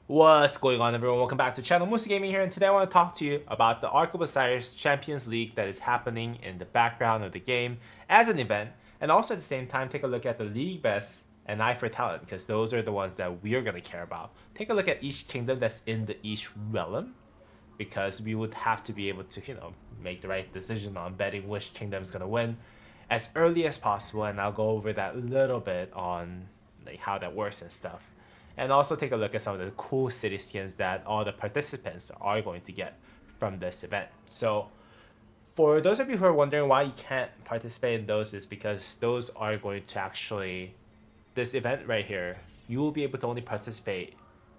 What's going on, everyone? Welcome back to the channel. Musa Gaming here, and today I want to talk to you about the Arc of Osiris Champions League that is happening in the background of the game as an event, and also at the same time take a look at the League Best and Eye for Talent, because those are the ones that we are going to care about. Take a look at each kingdom that's in each realm, because we would have to be able to, make the right decision on betting which kingdom is going to win as early as possible, and I'll go over that a little bit on like how that works and stuff. And also take a look at some of the cool city skins that all the participants are going to get from this event. So for those of you who are wondering why you can't participate in those, is because those are going to actually, this event right here, you will be able to only participate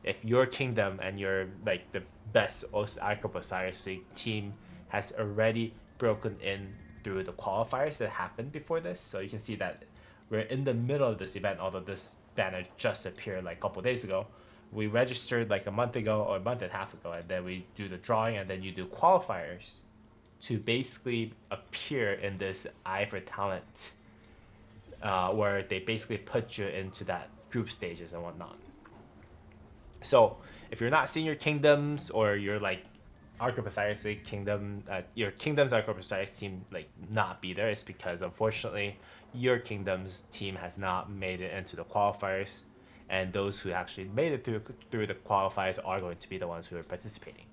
if your kingdom and your like the best Ark of Osiris team has already broken in through the qualifiers that happened before this. So you can see that we're in the middle of this event, although this banner just appeared like a couple days ago. We registered like a month ago or a month and a half ago, and then we do the drawing, and then you do qualifiers to basically appear in this Eye for Talent, where they basically put you into that group stages and whatnot. So if you're not seeing your kingdoms, or you're like Ark of Osiris kingdom, your kingdom's Ark of Osiris team like not be there, it's because unfortunately your kingdom's team has not made it into the qualifiers, and those who actually made it through the qualifiers are going to be the ones who are participating.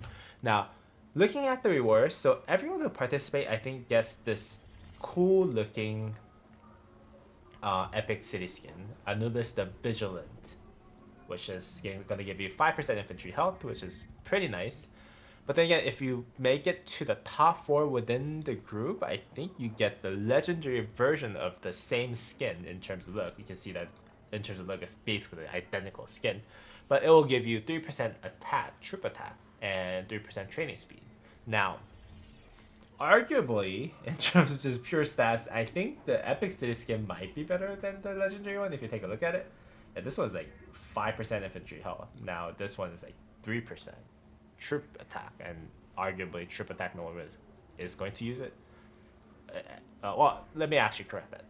Now, looking at the rewards, so everyone who participate, I think, gets this cool looking epic city skin, Anubis the Vigilant, which is going to give you 5% infantry health, which is pretty nice. But then again, if you make it to the top 4 within the group, I think you get the legendary version of the same skin in terms of look. You can see that in terms of look, it's basically the identical skin. But it will give you 3% attack, troop attack, and 3% training speed. Now, arguably, in terms of just pure stats, I think the epic city skin might be better than the legendary one if you take a look at it. And this one's like 5% infantry health. Now, this one is like 3% troop attack, and arguably troop attack no one is going to use it. Well, let me actually correct that.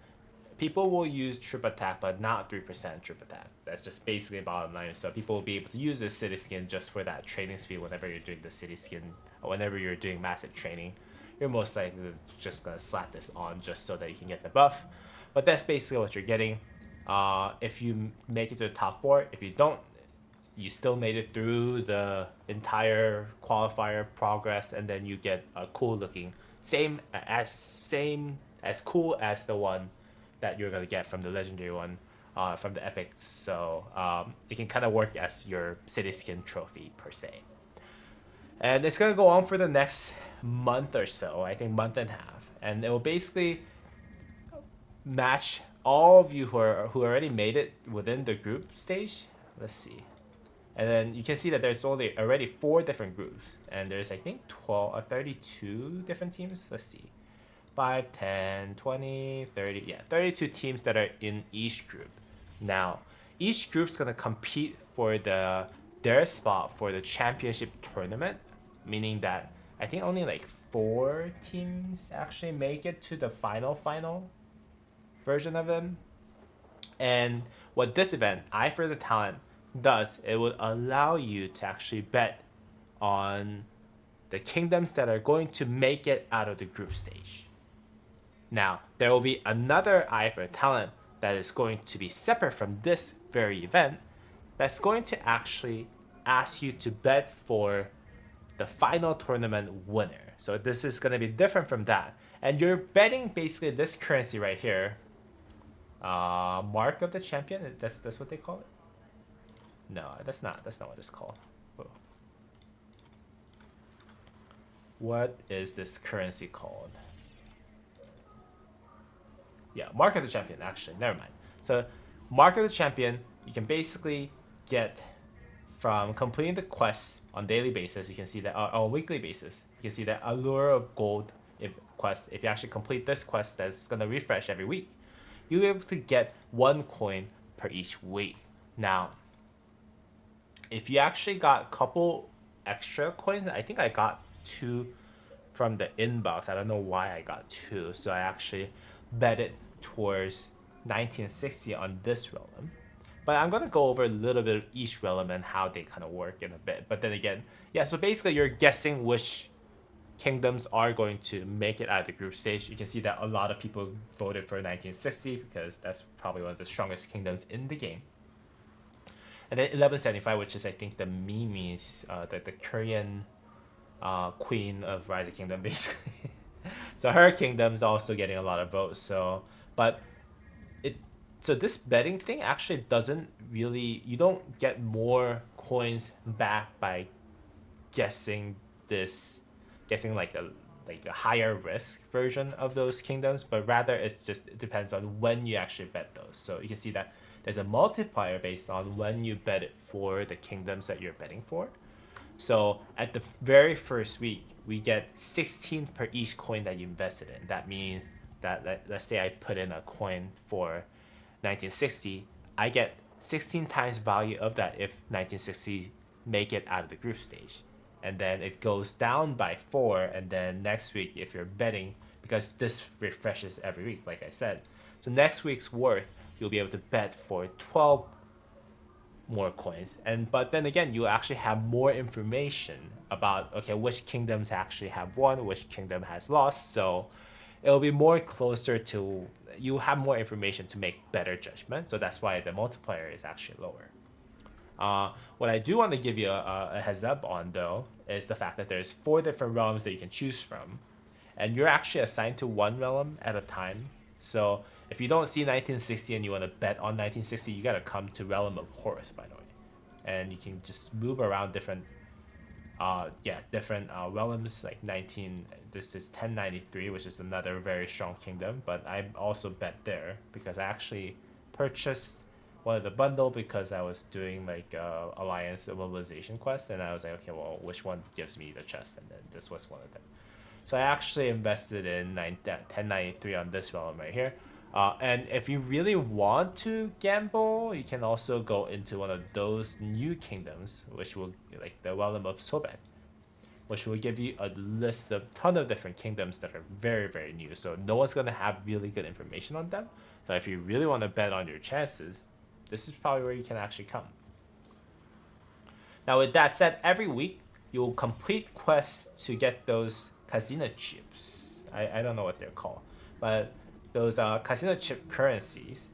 People will use troop attack, but not 3% troop attack. That's just basically bottom line. So people will be able to use this city skin just for that training speed whenever you're doing the city skin, or whenever you're doing massive training. You're most likely just gonna slap this on just so that you can get the buff. But that's basically what you're getting. If you make it to the top 4, if you don't, you still made it through the entire qualifier progress, and then you get a cool looking same as cool as the one that you're gonna get from the legendary one, from the epics. So it can kind of work as your city skin trophy per se, and it's gonna go on for the next month or so. I think month and a half, and it will basically match all of you who already made it within the group stage. Let's see. And then you can see that there's only already 4 different groups, and there's I think 32 different teams. Let's see, 5, 10, 20, 30, yeah, 32 teams that are in each group. Now, each group's gonna compete for their spot for the championship tournament, meaning that I think only like 4 teams actually make it to the final version of them. And what this event, Eye for the Talent, does, it would allow you to actually bet on the kingdoms that are going to make it out of the group stage. Now, there will be another Eye for Talent that is going to be separate from this very event, that's going to actually ask you to bet for the final tournament winner. So this is going to be different from that. And you're betting basically this currency right here, Mark of the Champion, that's what they call it? No, that's not what it's called. Whoa. What is this currency called? Yeah, Mark of the Champion, actually. Never mind. So, Mark of the Champion, you can basically get from completing the quests on daily basis. You can see that on weekly basis. You can see that Allure of Gold quest. If you actually complete this quest, that's going to refresh every week. You'll be able to get 1 coin per each week. Now, if you actually got a couple extra coins, I think I got 2 from the inbox. I don't know why I got 2. So I actually bet it towards 1960 on this realm. But I'm gonna go over a little bit of each realm and how they kind of work in a bit. But then again, yeah. So basically, you're guessing which kingdoms are going to make it out of the group stage. You can see that a lot of people voted for 1960 because that's probably one of the strongest kingdoms in the game. And then 1175, which is I think the Mimi's, the Korean queen of Rising Kingdom, basically. So her kingdom's also getting a lot of votes. So, but it so this betting thing actually doesn't really, you don't get more coins back by guessing this, guessing like a higher risk version of those kingdoms, but rather it depends on when you actually bet those. So you can see that there's a multiplier based on when you bet it for the kingdoms that you're betting for. So at the very first week, we get 16 per each coin that you invested in. That means that let's say I put in a coin for 1960, I get 16 times value of that if 1960 make it out of the group stage. And then it goes down by 4, and then next week if you're betting, because this refreshes every week like I said, so next week's worth you'll be able to bet for 12 more coins. And but then again, you actually have more information about, okay, which kingdoms actually have won, which kingdom has lost. So it'll be more closer to, you have more information to make better judgment. So that's why the multiplier is actually lower. What I do want to give you a heads up on though is the fact that there's 4 different realms that you can choose from, and you're actually assigned to one realm at a time. So if you don't see 1960 and you want to bet on 1960, you gotta come to Realm of Horus, by the way, and you can just move around different realms. Like 19, this is 1093, which is another very strong kingdom, but I also bet there because I actually purchased one of the bundle because I was doing like alliance mobilization quest, and I was like, okay, well, which one gives me the chest? And then this was one of them. So I actually invested in 1093 on this realm right here. And if you really want to gamble, you can also go into one of those new kingdoms, which will, like the realm of Sobek, which will give you a list of ton of different kingdoms that are very, very new. So no one's gonna have really good information on them. So if you really want to bet on your chances, this is probably where you can actually come. Now with that said, every week you'll complete quests to get those casino chips. I don't know what they're called, but those casino chip currencies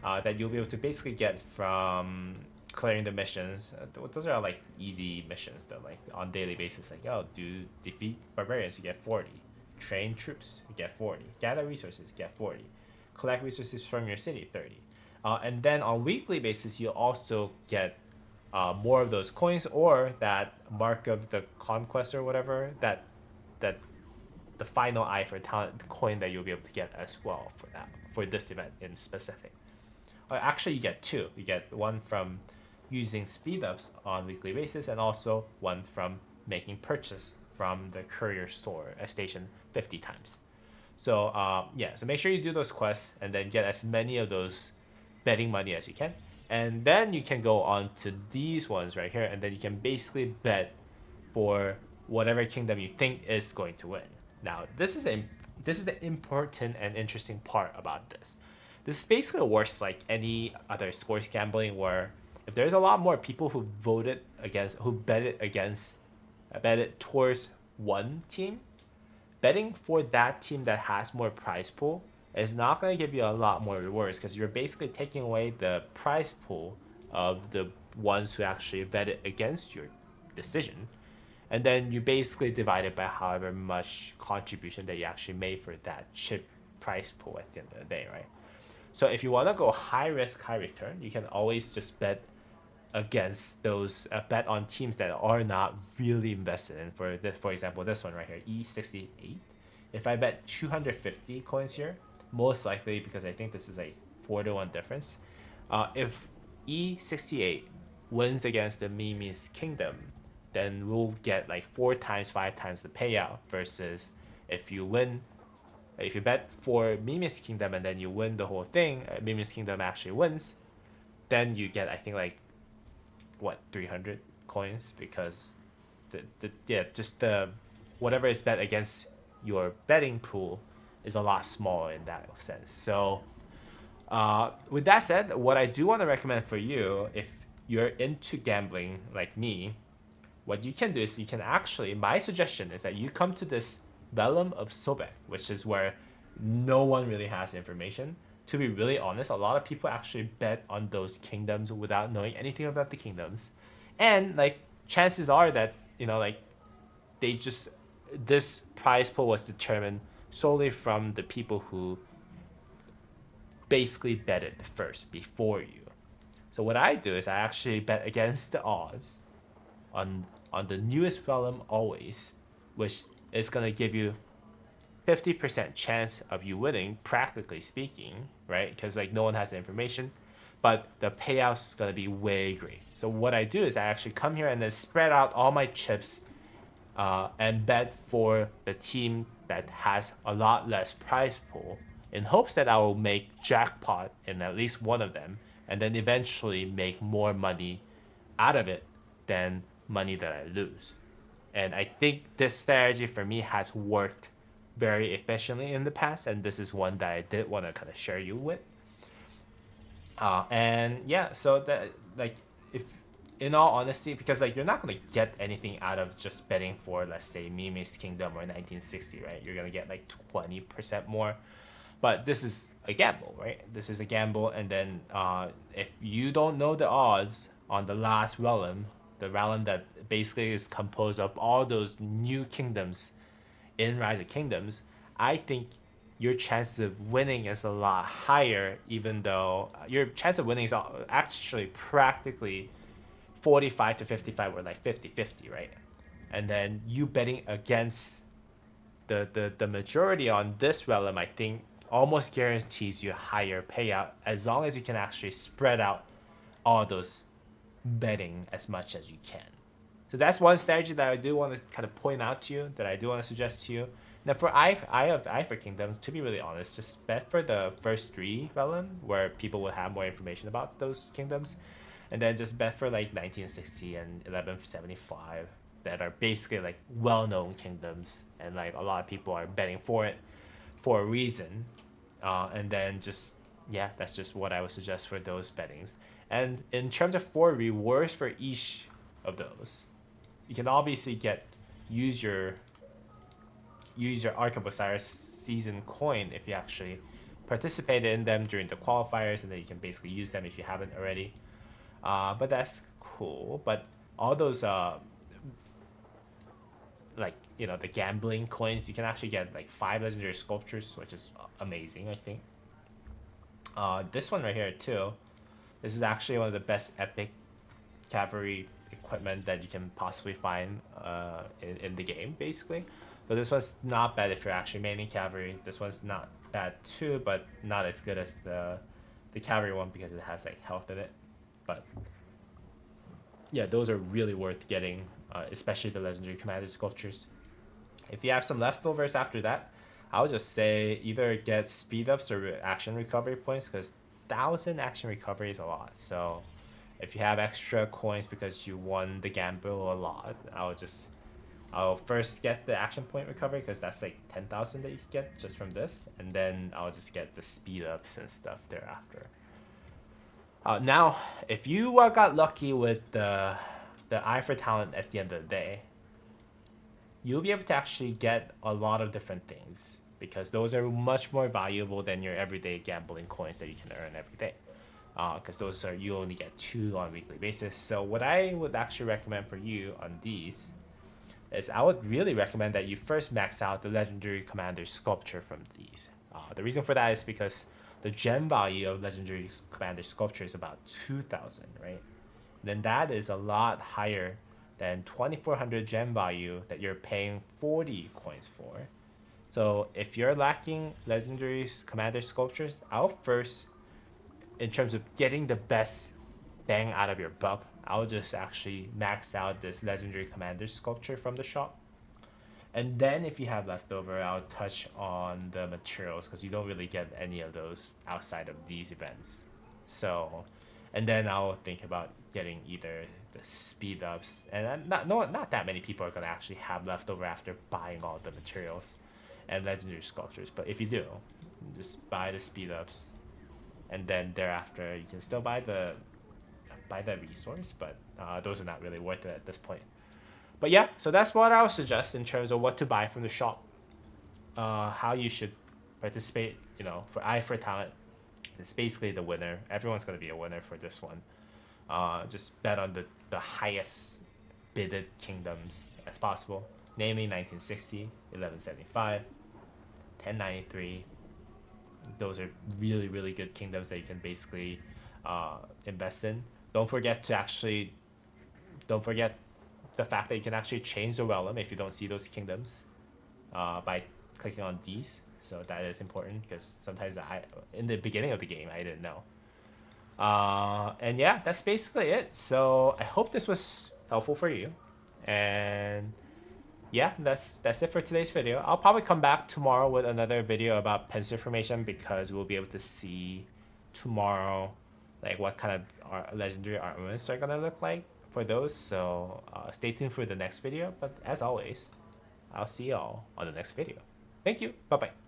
that you'll be able to basically get from clearing the missions. Those are like easy missions though, like on daily basis. Like, oh, defeat barbarians, you get 40. Train troops, you get 40. Gather resources, you get 40. Collect resources from your city, 30. And then on weekly basis, you also get more of those coins, or that mark of the conquest or whatever, that the final eye for talent coin that you'll be able to get as well for that, for this event in specific. Actually, you get 2. You get one from using speed ups on weekly basis, and also one from making purchase from the courier store at station 50 times. So so make sure you do those quests and then get as many of those betting money as you can, and then you can go on to these ones right here, and then you can basically bet for whatever kingdom you think is going to win. Now this is the important and interesting part about this. This basically works like any other sports gambling, where if there's a lot more people who bet it towards one team, betting for that team that has more prize pool is not going to give you a lot more rewards, because you're basically taking away the prize pool of the ones who actually betted against your decision, and then you basically divide it by however much contribution that you actually made for that chip price pool at the end of the day, right? So if you want to go high risk, high return, you can always just bet against those, bet on teams that are not really invested in. For example, this one right here, E68. If I bet 250 coins here, most likely, because I think this is a 4-to-1 difference, if E68 wins against the Mimi's Kingdom, then we'll get like 4 times, 5 times the payout, versus if you bet for Mimi's Kingdom and then you win the whole thing, Mimi's Kingdom actually wins, then you get, I think, like 300 coins, because the whatever is bet against your betting pool is a lot smaller in that sense. So With that said, what I do want to recommend for you, if you're into gambling like me, what you can do is you can actually, my suggestion is that you come to this Realm of Sobek, which is where no one really has information. To be really honest, a lot of people actually bet on those kingdoms without knowing anything about the kingdoms. And like chances are that, like they just, this prize pool was determined solely from the people who basically betted first before you. So what I do is I actually bet against the odds on the newest realm always, which is gonna give you 50% chance of you winning, practically speaking, right? Because like no one has the information, but the payouts is gonna be way great. So what I do is I actually come here and then spread out all my chips and bet for the team that has a lot less prize pool in hopes that I will make jackpot in at least one of them and then eventually make more money out of it than money that I lose. And I think this strategy for me has worked very efficiently in the past, and this is one that I did want to kind of share you with. And yeah, so that, like, if in all honesty, because like you're not gonna get anything out of just betting for, let's say, Mimi's Kingdom or 1960, right? You're gonna get like 20% more, but this is a gamble, right? This is a gamble, and then if you don't know the odds on the last realm, the realm that basically is composed of all those new kingdoms in Rise of Kingdoms, I think your chances of winning is a lot higher, even though your chance of winning is actually practically 45 to 55 or like 50-50, right? And then you betting against the majority on this realm, I think almost guarantees you a higher payout as long as you can actually spread out all those betting as much as you can. So that's one strategy that I do want to kind of point out to you, that I do want to suggest to you. Now for Eye for Kingdoms, to be really honest, just bet for the first 3 realm where people will have more information about those kingdoms, and then just bet for like 1960 and 1175 that are basically like well-known kingdoms, and like a lot of people are betting for it for a reason. And then just, yeah, that's just what I would suggest for those bettings. And in terms of 4 rewards for each of those, you can obviously use your Ark of Osiris season coin if you actually participated in them during the qualifiers, and then you can basically use them if you haven't already. But that's cool. But all those like, the gambling coins, you can actually get like 5 legendary sculptures, which is amazing, I think. This one right here too. This is actually one of the best epic cavalry equipment that you can possibly find in the game, basically. So this one's not bad if you're actually maining cavalry. This one's not bad too, but not as good as the cavalry one because it has like health in it. But yeah, those are really worth getting, especially the legendary commander sculptures. If you have some leftovers after that, I would just say either get speed ups or action recovery points, because 1,000 action recovery is a lot. So if you have extra coins because you won the gamble a lot, I'll first get the action point recovery, because that's like 10,000 that you can get just from this, and then I'll just get the speed ups and stuff thereafter. Now, if you got lucky with the Eye for Talent at the end of the day, you'll be able to actually get a lot of different things, because those are much more valuable than your everyday gambling coins that you can earn every day. Because those are, you only get 2 on a weekly basis. So what I would actually recommend for you on these is I would really recommend that you first max out the legendary commander sculpture from these. The reason for that is because the gem value of legendary commander sculpture is about 2,000, right? Then that is a lot higher than 2,400 gem value that you're paying 40 coins for. So if you're lacking legendary commander sculptures, I'll first, in terms of getting the best bang out of your buck, I'll just actually max out this legendary commander sculpture from the shop. And then if you have leftover, I'll touch on the materials, because you don't really get any of those outside of these events. So, and then I'll think about getting either the speed ups, and not that many people are gonna actually have leftover after buying all the materials and legendary sculptures. But if you do, just buy the speed ups and then thereafter you can still buy the resource, but those are not really worth it at this point. But yeah, so that's what I would suggest in terms of what to buy from the shop, how you should participate. You know, for Eye for Talent, it's basically the winner. Everyone's gonna be a winner for this one. Just bet on the highest bidded kingdoms as possible, namely 1960, 1175, 1093. Those are really, really good kingdoms that you can basically invest in. Don't forget the fact that you can actually change the realm if you don't see those kingdoms by clicking on these. So that is important, because sometimes in the beginning of the game I didn't know. And yeah, that's basically it. So I hope this was helpful for you. And yeah, that's it for today's video. I'll probably come back tomorrow with another video about Pensive formation, because we'll be able to see tomorrow like what kind of legendary armaments are gonna look like for those. So stay tuned for the next video. But as always, I'll see y'all on the next video. Thank you. Bye bye.